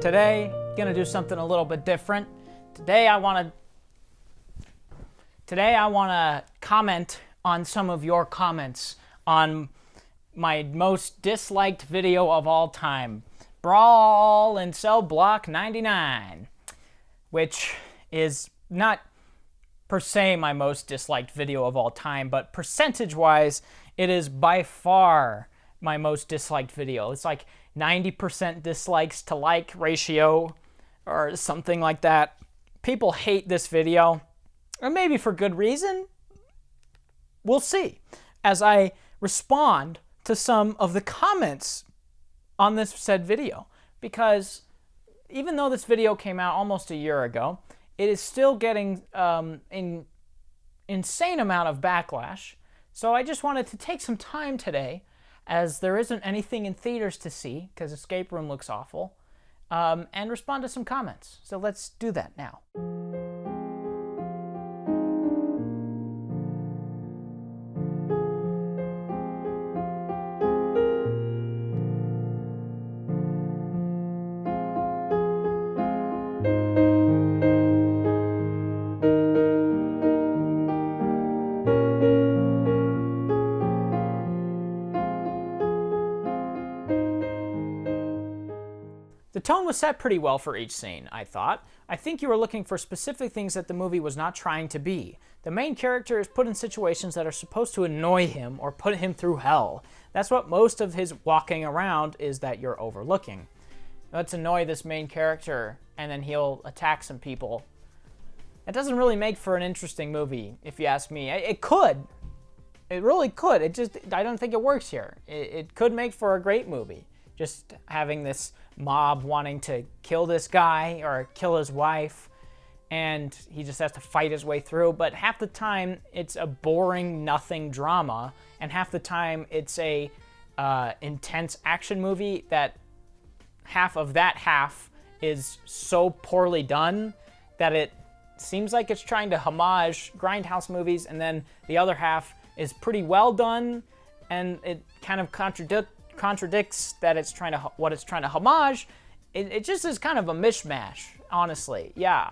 Today, gonna do something a little bit different. Today I wanna comment on some of your comments on my most disliked video of all time, Brawl in Cell Block 99, which is not per se my most disliked video of all time, but percentage-wise, it is by far my most disliked video. It's like 90% dislikes to like ratio or something like that. People hate this video, or maybe for good reason. We'll see as I respond to some of the comments on this said video, because even though this video came out almost a year ago, it is still getting an insane amount of backlash. So I just wanted to take some time today, as there isn't anything in theaters to see because Escape Room looks awful, and respond to some comments. So let's do that now. The tone was set pretty well for each scene, I thought. I think you were looking for specific things that the movie was not trying to be. The main character is put in situations that are supposed to annoy him or put him through hell. That's what most of his walking around is that you're overlooking. Let's annoy this main character and then he'll attack some people. That doesn't really make for an interesting movie, if you ask me. It could. It really could. I don't think it works here. It could make for a great movie. Just having this mob wanting to kill this guy or kill his wife, and he just has to fight his way through. But half the time, it's a boring, nothing drama, and half the time, it's a intense action movie that half of that half is so poorly done that it seems like it's trying to homage grindhouse movies, and then the other half is pretty well done, and it kind of contradicts that it's trying to what it's trying to homage. It just is kind of a mishmash, honestly. Yeah,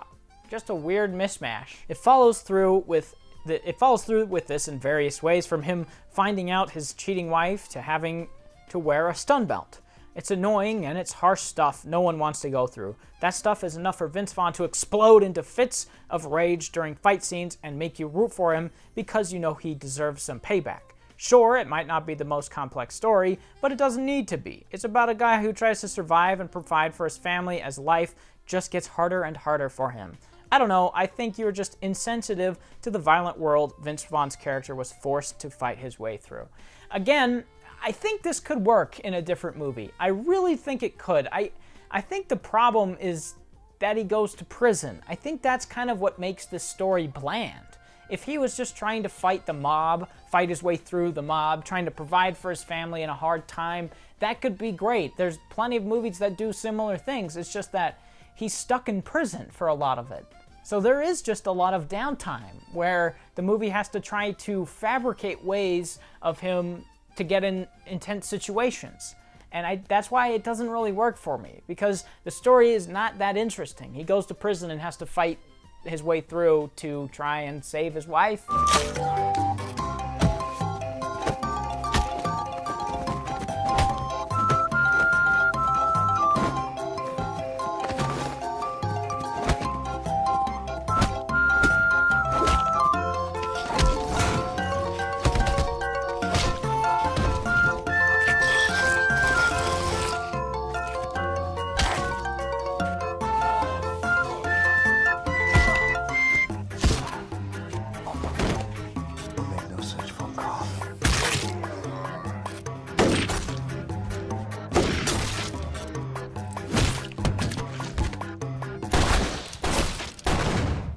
just a weird mishmash. It follows through with this in various ways, from him finding out his cheating wife to having to wear a stun belt. It's annoying and it's harsh stuff no one wants to go through. That stuff is enough for Vince Vaughn to explode into fits of rage during fight scenes and make you root for him because you know he deserves some payback. Sure, it might not be the most complex story, but it doesn't need to be. It's about a guy who tries to survive and provide for his family as life just gets harder and harder for him. I don't know, I think you're just insensitive to the violent world Vince Vaughn's character was forced to fight his way through. Again, I think this could work in a different movie. I really think it could. I think the problem is that he goes to prison. I think that's kind of what makes this story bland. If he was just trying to fight the mob, fight his way through the mob, trying to provide for his family in a hard time, that could be great. There's plenty of movies that do similar things. It's just that he's stuck in prison for a lot of it. So there is just a lot of downtime where the movie has to try to fabricate ways of him to get in intense situations. And that's why it doesn't really work for me, because the story is not that interesting. He goes to prison and has to fight his way through to try and save his wife.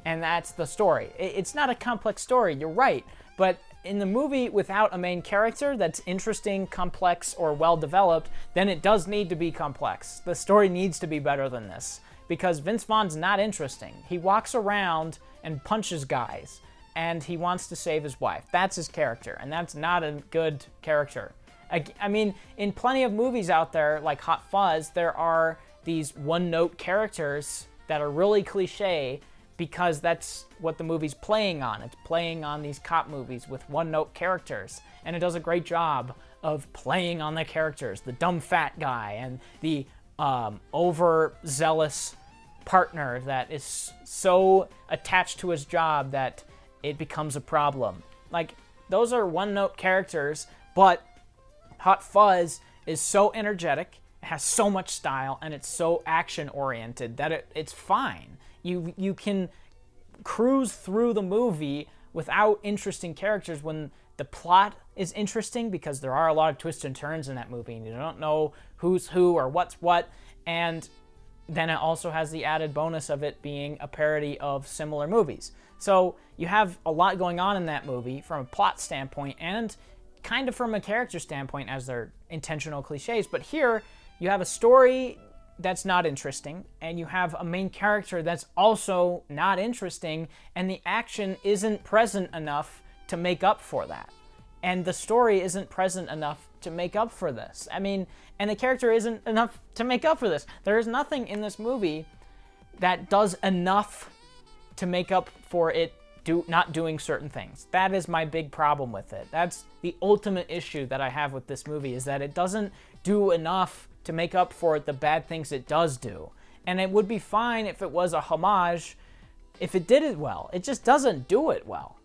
And that's the story. It's not a complex story, you're right, but in the movie without a main character that's interesting, complex, or well-developed, then it does need to be complex. The story needs to be better than this, because Vince Vaughn's not interesting. He walks around and punches guys, and he wants to save his wife. That's his character, and that's not a good character. I mean, in plenty of movies out there, like Hot Fuzz, there are these one-note characters that are really cliche because that's what the movie's playing on. It's playing on these cop movies with one-note characters, and it does a great job of playing on the characters. The dumb fat guy and the overzealous partner that is so attached to his job that it becomes a problem. Like, those are one-note characters, but Hot Fuzz is so energetic, it has so much style, and it's so action-oriented that it's fine. You can cruise through the movie without interesting characters when the plot is interesting, because there are a lot of twists and turns in that movie, and you don't know who's who or what's what, and then it also has the added bonus of it being a parody of similar movies. So you have a lot going on in that movie from a plot standpoint and kind of from a character standpoint, as they're intentional cliches. But here you have a story that's not interesting, and you have a main character that's also not interesting, and the action isn't present enough to make up for that. And the story isn't present enough to make up for this. I mean, and the character isn't enough to make up for this. There is nothing in this movie that does enough to make up for it not doing certain things. That is my big problem with it. That's the ultimate issue that I have with this movie, is that it doesn't do enough to make up for the bad things it does do. And it would be fine if it was a homage, if it did it well. It just doesn't do it well.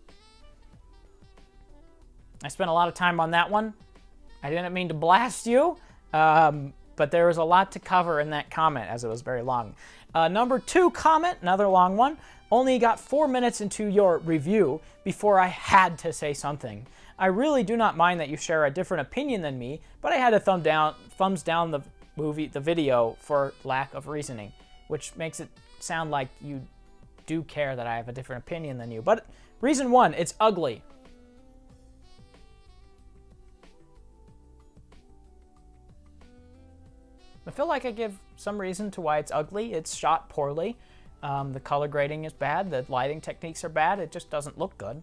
I spent a lot of time on that one. I didn't mean to blast you, but there was a lot to cover in that comment, as it was very long. Number 2 comment, another long one. Only got 4 minutes into your review before I had to say something. I really do not mind that you share a different opinion than me, but I had to thumbs down the video for lack of reasoning, which makes it sound like you do care that I have a different opinion than you. But reason 1, it's ugly. I feel like I give some reason to why it's ugly. It's shot poorly. The color grading is bad. The lighting techniques are bad. It just doesn't look good.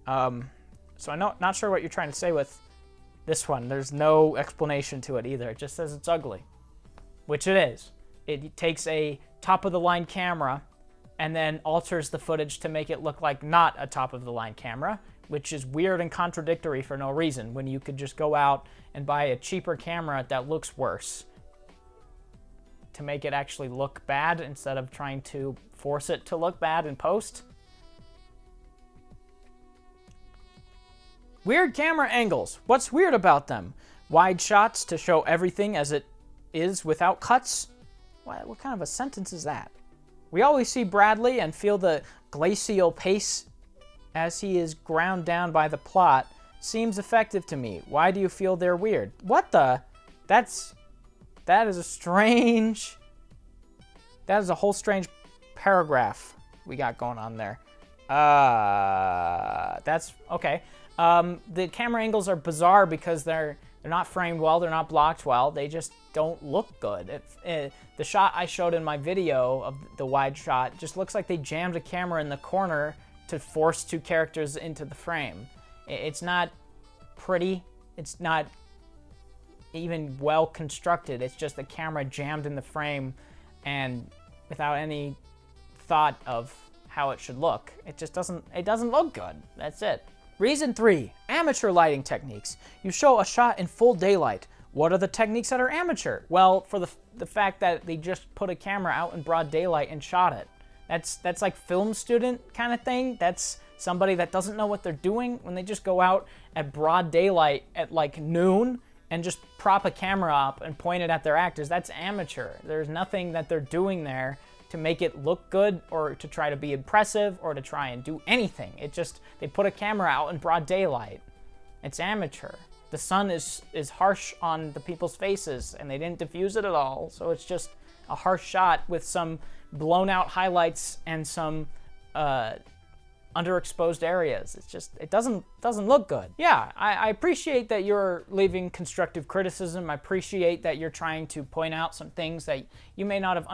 So I'm not sure what you're trying to say with this one. There's no explanation to it either. It just says it's ugly, which it is. It takes a top-of-the-line camera and then alters the footage to make it look like not a top-of-the-line camera, which is weird and contradictory for no reason, when you could just go out and buy a cheaper camera that looks worse to make it actually look bad instead of trying to force it to look bad in post. Weird camera angles. What's weird about them? Wide shots to show everything as it is without cuts? What kind of a sentence is that? We always see Bradley and feel the glacial pace as he is ground down by the plot. Seems effective to me. Why do you feel they're weird? What the? That is a strange... That is a whole strange paragraph we got going on there. That's... Okay. The camera angles are bizarre because they're not framed well, they're not blocked well, they just don't look good. The shot I showed in my video of the wide shot just looks like they jammed a camera in the corner to force 2 characters into the frame. It's not pretty, it's not even well constructed, it's just the camera jammed in the frame and without any thought of how it should look. It just doesn't look good. That's it. Reason 3, amateur lighting techniques. You show a shot in full daylight. What are the techniques that are amateur? Well, for the fact that they just put a camera out in broad daylight and shot it. That's like film student kind of thing. That's somebody that doesn't know what they're doing when they just go out at broad daylight at like noon and just prop a camera up and point it at their actors. That's amateur. There's nothing that they're doing there to make it look good or to try to be impressive or to try and do anything. It just, they put a camera out in broad daylight. It's amateur. The sun is harsh on the people's faces and they didn't diffuse it at all. So it's just a harsh shot with some blown out highlights and some underexposed areas. It's just, it doesn't look good. Yeah, I appreciate that you're leaving constructive criticism. I appreciate that you're trying to point out some things that you may not have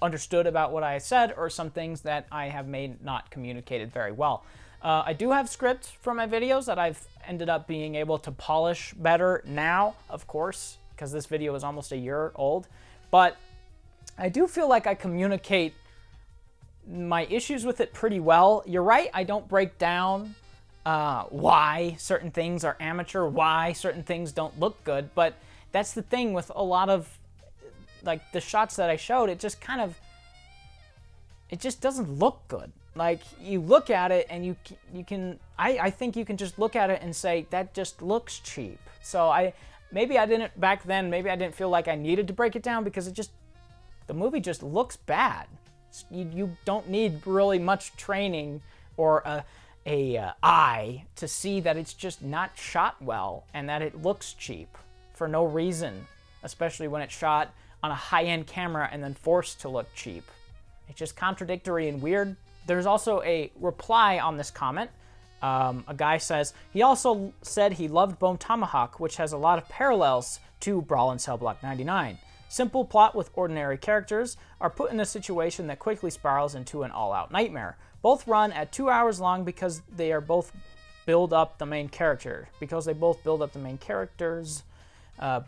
understood about what I said, or some things that I have not communicated very well. I do have scripts for my videos that I've ended up being able to polish better now, of course, because this video is almost a year old. But I do feel like I communicate my issues with it pretty well. You're right, I don't break down why certain things are amateur, why certain things don't look good, but that's the thing with a lot of, like, the shots that I showed, it just doesn't look good. Like, you look at it and you can, I think you can just look at it and say, that just looks cheap. So maybe I didn't, back then, maybe I didn't feel like I needed to break it down because the movie just looks bad. You don't need really much training or a eye to see that it's just not shot well and that it looks cheap for no reason, especially when it's shot on a high-end camera and then forced to look cheap. It's just contradictory and weird. There's also a reply on this comment. A guy says, he also said he loved Bone Tomahawk, which has a lot of parallels to Brawl in Cell Block 99. Simple plot with ordinary characters are put in a situation that quickly spirals into an all-out nightmare. Both run at 2 hours long because they both build up the main character.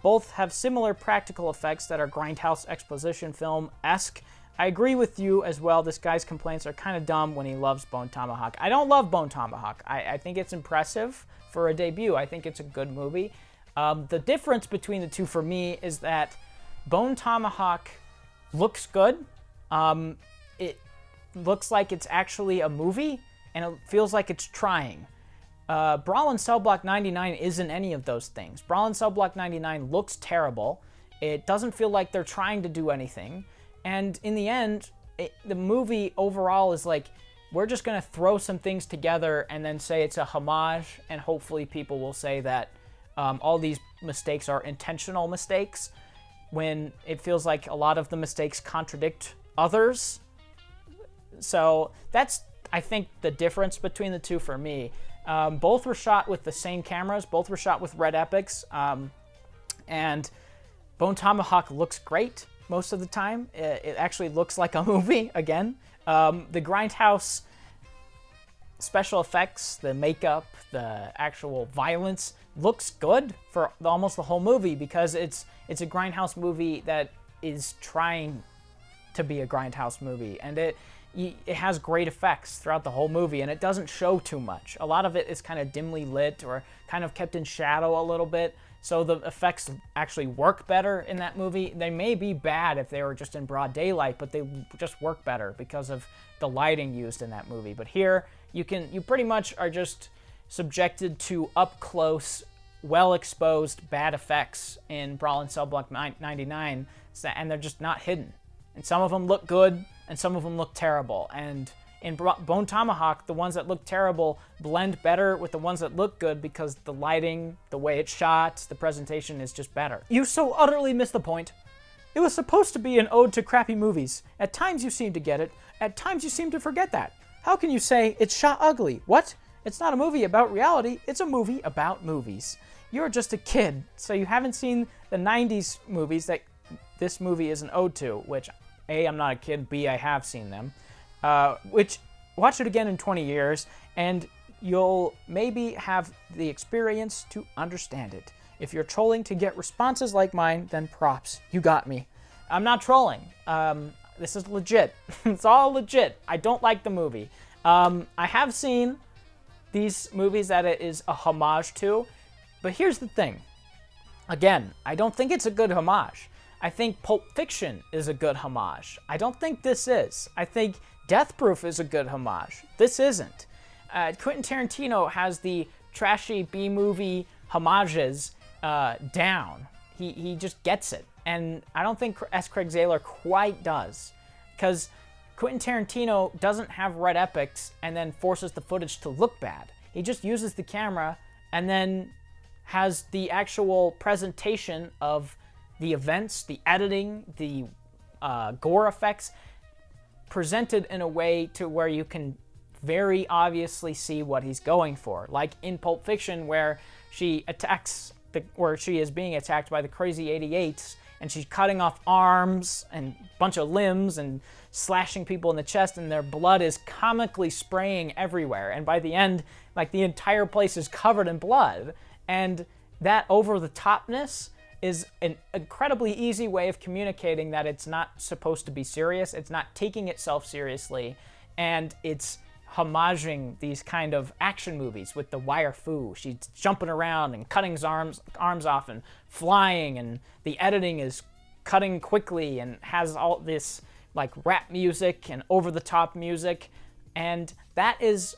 Both have similar practical effects that are grindhouse exposition film-esque. I agree with you as well. This guy's complaints are kind of dumb when he loves Bone Tomahawk. I don't love Bone Tomahawk. I think it's impressive for a debut. I think it's a good movie. The difference between the two for me is that Bone Tomahawk looks good. It looks like it's actually a movie, and it feels like it's trying. Brawl in Cell Block 99 isn't any of those things. Brawl in Cell Block 99 looks terrible. It doesn't feel like they're trying to do anything. And in the end, the movie overall is like, we're just going to throw some things together and then say it's a homage, and hopefully people will say that all these mistakes are intentional mistakes, when it feels like a lot of the mistakes contradict others. So that's, I think, the difference between the two for me. Both were shot with the same cameras, both were shot with Red Epics, and Bone Tomahawk looks great most of the time. It actually looks like a movie again. The grindhouse special effects, the makeup, the actual violence looks good for almost the whole movie because it's a grindhouse movie that is trying to be a grindhouse movie, and it has great effects throughout the whole movie, and it doesn't show too much. A lot of it is kind of dimly lit or kind of kept in shadow a little bit, so the effects actually work better in that movie. They may be bad if they were just in broad daylight, but they just work better because of the lighting used in that movie. But here, you pretty much are just subjected to up-close, well-exposed bad effects in Brawl in Cell Block 99, and they're just not hidden. And some of them look good, and some of them look terrible. And in Bone Tomahawk, the ones that look terrible blend better with the ones that look good because the lighting, the way it's shot, the presentation is just better. You so utterly missed the point. It was supposed to be an ode to crappy movies. At times you seem to get it, at times you seem to forget that. How can you say it's shot ugly? What? It's not a movie about reality, it's a movie about movies. You're just a kid, so you haven't seen the 90s movies that this movie is an ode to, which A, I'm not a kid, B, I have seen them. Which, watch it again in 20 years, and you'll maybe have the experience to understand it. If you're trolling to get responses like mine, then props. You got me. I'm not trolling. This is legit. It's all legit. I don't like the movie. I have seen these movies that it is a homage to, but here's the thing. Again, I don't think it's a good homage. I think Pulp Fiction is a good homage. I don't think this is. I think Death Proof is a good homage. This isn't. Quentin Tarantino has the trashy B-movie homages down. He just gets it. And I don't think S. Craig Zahler quite does. Because Quentin Tarantino doesn't have Red Epics and then forces the footage to look bad. He just uses the camera and then has the actual presentation of the events, the editing, the gore effects presented in a way to where you can very obviously see what he's going for. Like in Pulp Fiction, where she is being attacked by the crazy 88s, and she's cutting off arms and a bunch of limbs and slashing people in the chest, and their blood is comically spraying everywhere. And by the end, like, the entire place is covered in blood. And that over-the-topness is an incredibly easy way of communicating that it's not supposed to be serious, it's not taking itself seriously, and it's homaging these kind of action movies with the wire fu. She's jumping around and cutting his arms off and flying, and the editing is cutting quickly and has all this like rap music and over-the-top music, and that is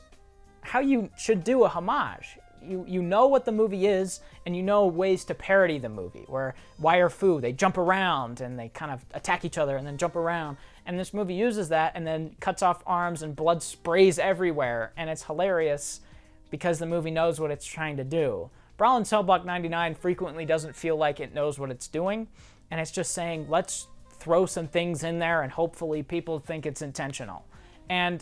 how you should do a homage. You know what the movie is, and you know ways to parody the movie, where wire fu, they jump around and they kind of attack each other and then jump around, and this movie uses that and then cuts off arms and blood sprays everywhere, and it's hilarious because the movie knows what it's trying to do. Brawl in Cell Block 99 frequently doesn't feel like it knows what it's doing, and it's just saying, let's throw some things in there and hopefully people think it's intentional. And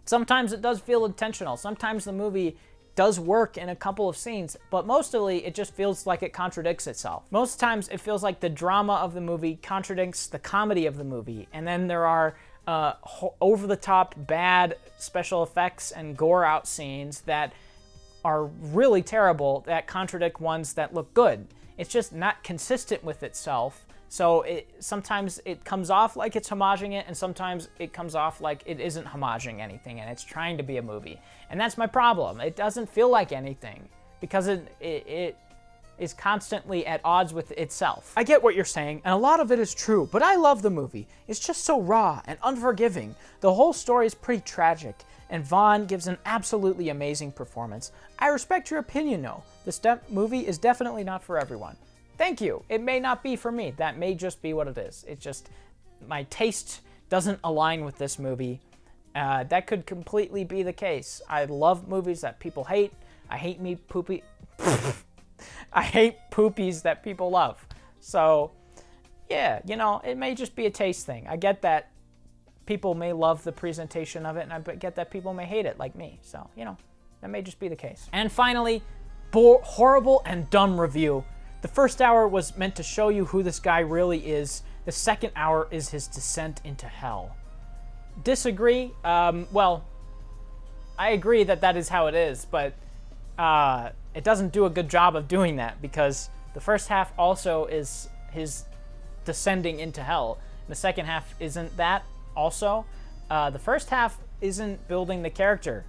sometimes it does feel intentional. Sometimes the movie does work in a couple of scenes, but mostly it just feels like it contradicts itself. Most times it feels like the drama of the movie contradicts the comedy of the movie, and then there are over-the-top bad special effects and gore-out scenes that are really terrible that contradict ones that look good. It's just not consistent with itself. So sometimes it comes off like it's homaging it, and sometimes it comes off like it isn't homaging anything, and it's trying to be a movie. And that's my problem. It doesn't feel like anything, because it is constantly at odds with itself. I get what you're saying, and a lot of it is true, but I love the movie. It's just so raw and unforgiving. The whole story is pretty tragic, and Vaughn gives an absolutely amazing performance. I respect your opinion, though. This movie is definitely not for everyone. Thank you. It may not be for me. That may just be what it is. It's just my taste doesn't align with this movie. That could completely be the case. I love movies that people hate. I hate I hate poopies that people love. So, yeah, you know, it may just be a taste thing. I get that people may love the presentation of it, and I get that people may hate it like me. So, you know, that may just be the case. And finally, horrible and dumb review. The first hour was meant to show you who this guy really is. The second hour is his descent into hell. Disagree? Well, I agree that that is how it is, but it doesn't do a good job of doing that, because the first half also is his descending into hell. The second half isn't that also. The first half isn't building the character.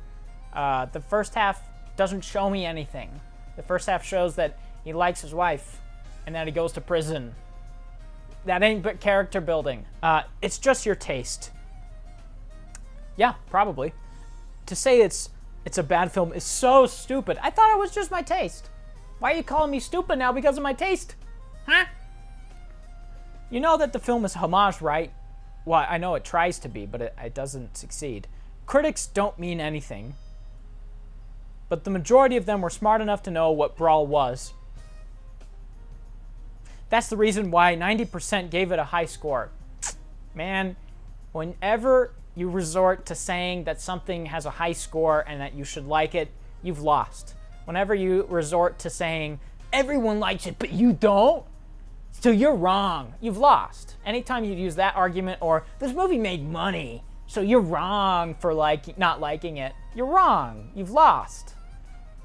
The first half doesn't show me anything. The first half shows that he likes his wife, and then he goes to prison. That ain't but character building. It's just your taste. Yeah, probably. To say it's a bad film is so stupid. I thought it was just my taste. Why are you calling me stupid now because of my taste? Huh? You know that the film is homage, right? Well, I know it tries to be, but it doesn't succeed. Critics don't mean anything, but the majority of them were smart enough to know what Brawl was. That's the reason why 90% gave it a high score. Man, whenever you resort to saying that something has a high score and that you should like it, you've lost. Whenever you resort to saying, everyone likes it, but you don't, so you're wrong, you've lost. Anytime you use that argument, or this movie made money, so you're wrong for not liking it, you're wrong, you've lost.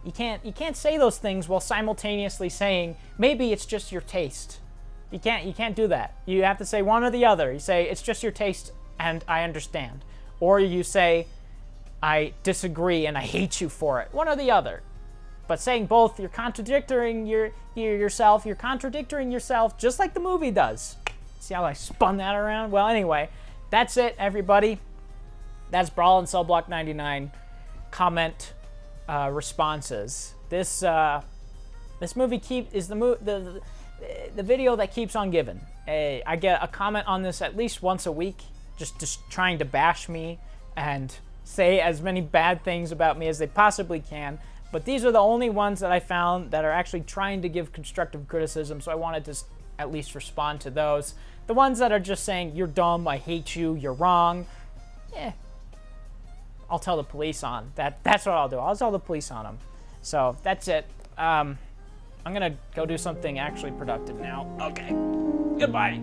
You can't say those things while simultaneously saying maybe it's just your taste. You can't do that. You have to say one or the other. You say it's just your taste and I understand, or you say I disagree and I hate you for it. One or the other. But saying both, you're contradicting yourself. You're contradicting yourself just like the movie does. See how I spun that around? Well, anyway, that's it, everybody. That's Brawl in Cell Block 99 comment responses. This movie is the video that keeps on giving. I get a comment on this at least once a week, just trying to bash me and say as many bad things about me as they possibly can. But these are the only ones that I found that are actually trying to give constructive criticism, so I wanted to at least respond to those. The ones that are just saying, you're dumb, I hate you, you're wrong, I'll tell the police on. That's what I'll do. I'll tell the police on them. So that's it. I'm gonna go do something actually productive now. Okay. Goodbye.